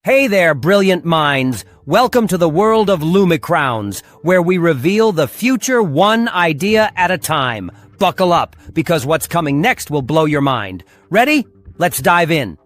Hey there, brilliant minds. Welcome to the world of Lumicrowns, where we reveal the future one idea at a time. Buckle up, because what's coming next will blow your mind. Ready? Let's dive in.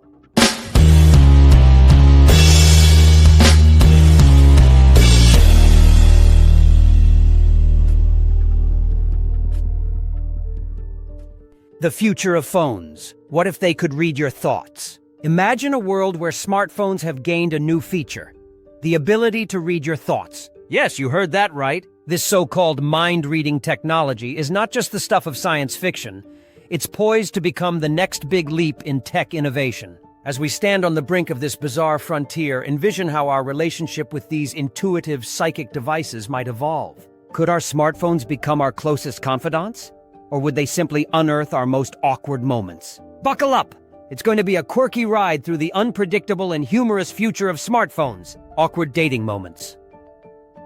The future of phones. What if they could read your thoughts? Imagine a world where smartphones have gained a new feature, the ability to read your thoughts. Yes, you heard that right. This so-called mind-reading technology is not just the stuff of science fiction. It's poised to become the next big leap in tech innovation. As we stand on the brink of this bizarre frontier, envision how our relationship with these intuitive psychic devices might evolve. Could our smartphones become our closest confidants? Or would they simply unearth our most awkward moments? Buckle up! It's going to be a quirky ride through the unpredictable and humorous future of smartphones. Awkward dating moments.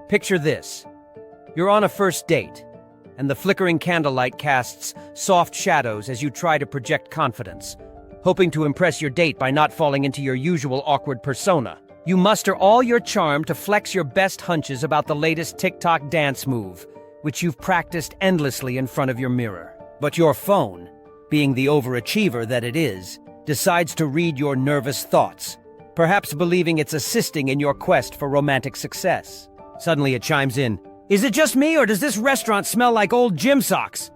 Picture this. You're on a first date, and the flickering candlelight casts soft shadows as you try to project confidence, hoping to impress your date by not falling into your usual awkward persona. You muster all your charm to flex your best hunches about the latest TikTok dance move, which you've practiced endlessly in front of your mirror. But your phone, being the overachiever that it is, decides to read your nervous thoughts, perhaps believing it's assisting in your quest for romantic success. Suddenly it chimes in. Is it just me, or does this restaurant smell like old gym socks?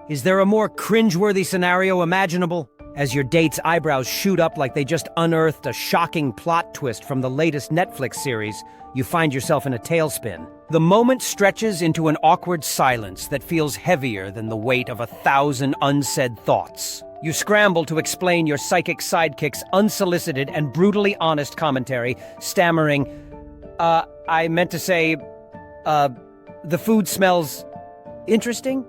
Is there a more cringeworthy scenario imaginable? As your date's eyebrows shoot up like they just unearthed a shocking plot twist from the latest Netflix series, you find yourself in a tailspin. The moment stretches into an awkward silence that feels heavier than the weight of 1,000 unsaid thoughts. You scramble to explain your psychic sidekick's unsolicited and brutally honest commentary, stammering, I meant to say, the food smells interesting?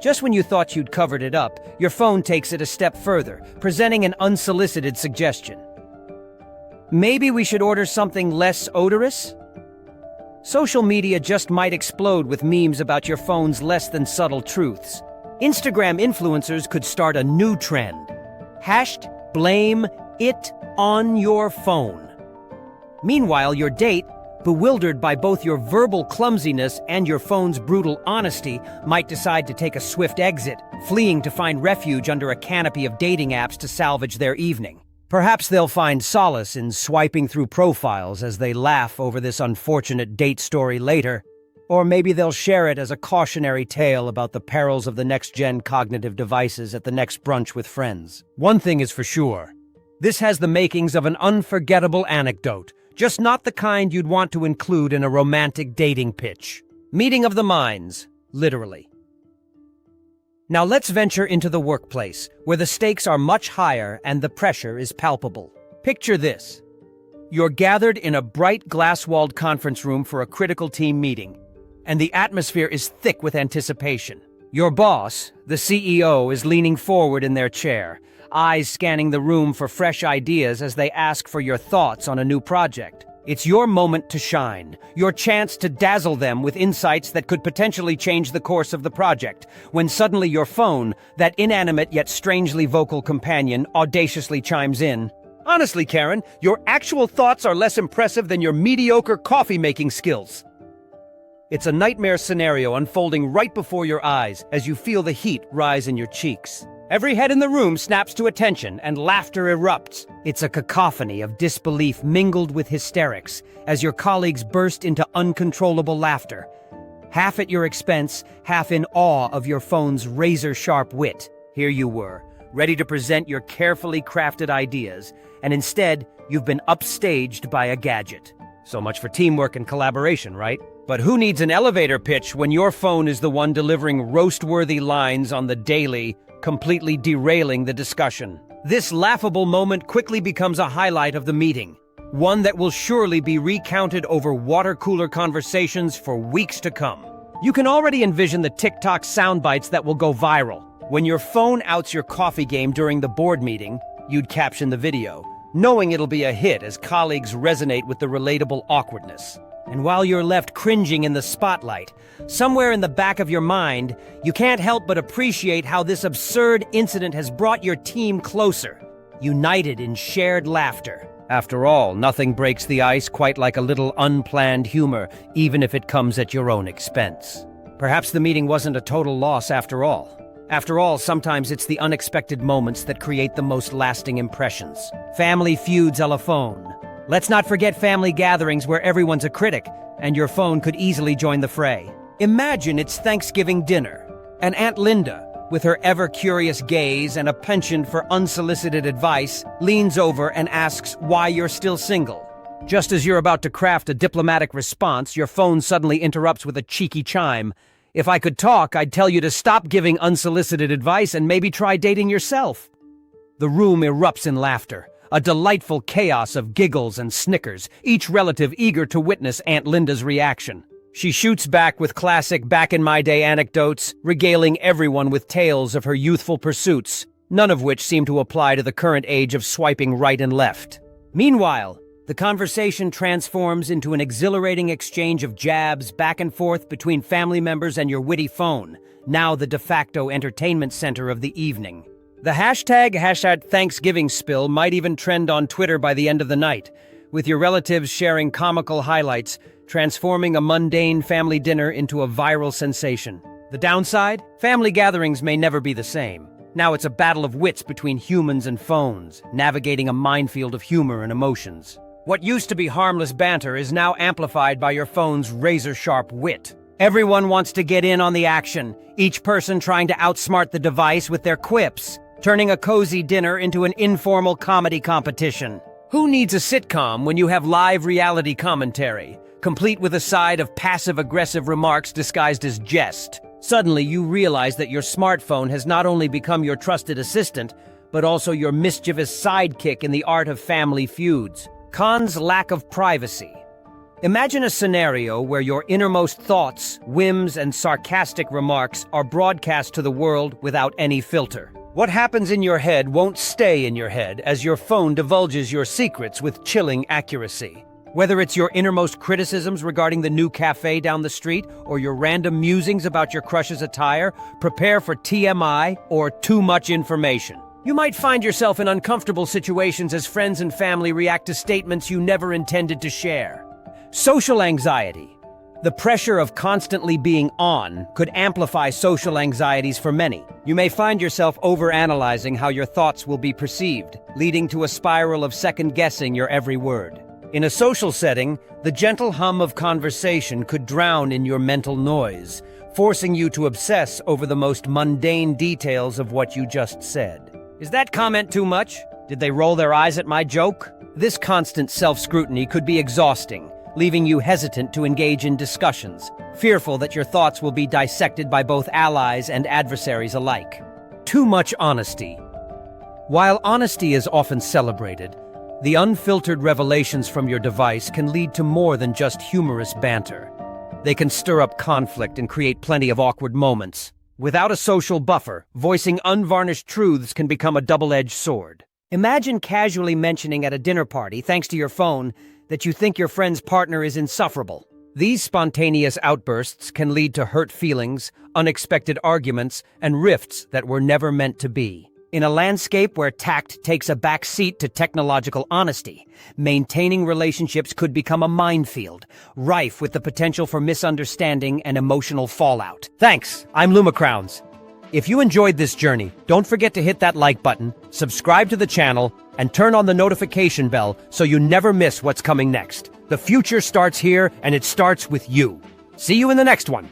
Just when you thought you'd covered it up, your phone takes it a step further, presenting an unsolicited suggestion. Maybe we should order something less odorous? Social media just might explode with memes about your phone's less than subtle truths. Instagram influencers could start a new trend. #blame it on your phone. Meanwhile, your date, bewildered by both your verbal clumsiness and your phone's brutal honesty, might decide to take a swift exit, fleeing to find refuge under a canopy of dating apps to salvage their evening. Perhaps they'll find solace in swiping through profiles as they laugh over this unfortunate date story later. Or maybe they'll share it as a cautionary tale about the perils of the next-gen cognitive devices at the next brunch with friends. One thing is for sure. This has the makings of an unforgettable anecdote, just not the kind you'd want to include in a romantic dating pitch. Meeting of the minds, literally. Now let's venture into the workplace, where the stakes are much higher and the pressure is palpable. Picture this. You're gathered in a bright glass-walled conference room for a critical team meeting, and the atmosphere is thick with anticipation. Your boss, the CEO, is leaning forward in their chair, eyes scanning the room for fresh ideas as they ask for your thoughts on a new project. It's your moment to shine, your chance to dazzle them with insights that could potentially change the course of the project, when suddenly your phone, that inanimate yet strangely vocal companion, audaciously chimes in. Honestly, Karen, your actual thoughts are less impressive than your mediocre coffee-making skills. It's a nightmare scenario unfolding right before your eyes as you feel the heat rise in your cheeks. Every head in the room snaps to attention and laughter erupts. It's a cacophony of disbelief mingled with hysterics as your colleagues burst into uncontrollable laughter. Half at your expense, half in awe of your phone's razor-sharp wit. Here you were, ready to present your carefully crafted ideas, and instead, you've been upstaged by a gadget. So much for teamwork and collaboration, right? But who needs an elevator pitch when your phone is the one delivering roast-worthy lines on the daily, completely derailing the discussion? This laughable moment quickly becomes a highlight of the meeting, one that will surely be recounted over water-cooler conversations for weeks to come. You can already envision the TikTok soundbites that will go viral. When your phone outs your coffee game during the board meeting, you'd caption the video, knowing it'll be a hit as colleagues resonate with the relatable awkwardness. And while you're left cringing in the spotlight, somewhere in the back of your mind, you can't help but appreciate how this absurd incident has brought your team closer, united in shared laughter. After all, nothing breaks the ice quite like a little unplanned humor, even if it comes at your own expense. Perhaps the meeting wasn't a total loss after all. After all, sometimes it's the unexpected moments that create the most lasting impressions. Family feuds a la phone. Let's not forget family gatherings where everyone's a critic, and your phone could easily join the fray. Imagine it's Thanksgiving dinner, and Aunt Linda, with her ever-curious gaze and a penchant for unsolicited advice, leans over and asks why you're still single. Just as you're about to craft a diplomatic response, your phone suddenly interrupts with a cheeky chime. If I could talk, I'd tell you to stop giving unsolicited advice and maybe try dating yourself. The room erupts in laughter, a delightful chaos of giggles and snickers, each relative eager to witness Aunt Linda's reaction. She shoots back with classic back-in-my-day anecdotes, regaling everyone with tales of her youthful pursuits, none of which seem to apply to the current age of swiping right and left. Meanwhile, the conversation transforms into an exhilarating exchange of jabs back and forth between family members and your witty phone, now the de facto entertainment center of the evening. The hashtag Thanksgiving spill might even trend on Twitter by the end of the night, with your relatives sharing comical highlights, transforming a mundane family dinner into a viral sensation. The downside? Family gatherings may never be the same. Now it's a battle of wits between humans and phones, navigating a minefield of humor and emotions. What used to be harmless banter is now amplified by your phone's razor-sharp wit. Everyone wants to get in on the action, each person trying to outsmart the device with their quips, turning a cozy dinner into an informal comedy competition. Who needs a sitcom when you have live reality commentary, complete with a side of passive-aggressive remarks disguised as jest? Suddenly, you realize that your smartphone has not only become your trusted assistant, but also your mischievous sidekick in the art of family feuds. Cons: lack of privacy. Imagine a scenario where your innermost thoughts, whims, and sarcastic remarks are broadcast to the world without any filter. What happens in your head won't stay in your head as your phone divulges your secrets with chilling accuracy. Whether it's your innermost criticisms regarding the new cafe down the street or your random musings about your crush's attire, prepare for TMI or too much information. You might find yourself in uncomfortable situations as friends and family react to statements you never intended to share. Social anxiety. The pressure of constantly being on could amplify social anxieties for many. You may find yourself overanalyzing how your thoughts will be perceived, leading to a spiral of second-guessing your every word. In a social setting, the gentle hum of conversation could drown in your mental noise, forcing you to obsess over the most mundane details of what you just said. Is that comment too much? Did they roll their eyes at my joke? This constant self-scrutiny could be exhausting, leaving you hesitant to engage in discussions, fearful that your thoughts will be dissected by both allies and adversaries alike. Too much honesty. While honesty is often celebrated, the unfiltered revelations from your device can lead to more than just humorous banter. They can stir up conflict and create plenty of awkward moments. Without a social buffer, voicing unvarnished truths can become a double-edged sword. Imagine casually mentioning at a dinner party, thanks to your phone, that you think your friend's partner is insufferable. These spontaneous outbursts can lead to hurt feelings, unexpected arguments, and rifts that were never meant to be. In a landscape where tact takes a back seat to technological honesty, maintaining relationships could become a minefield, rife with the potential for misunderstanding and emotional fallout. Thanks, I'm Lumicrowns. If you enjoyed this journey, don't forget to hit that like button, subscribe to the channel, and turn on the notification bell so you never miss what's coming next. The future starts here, and it starts with you. See you in the next one.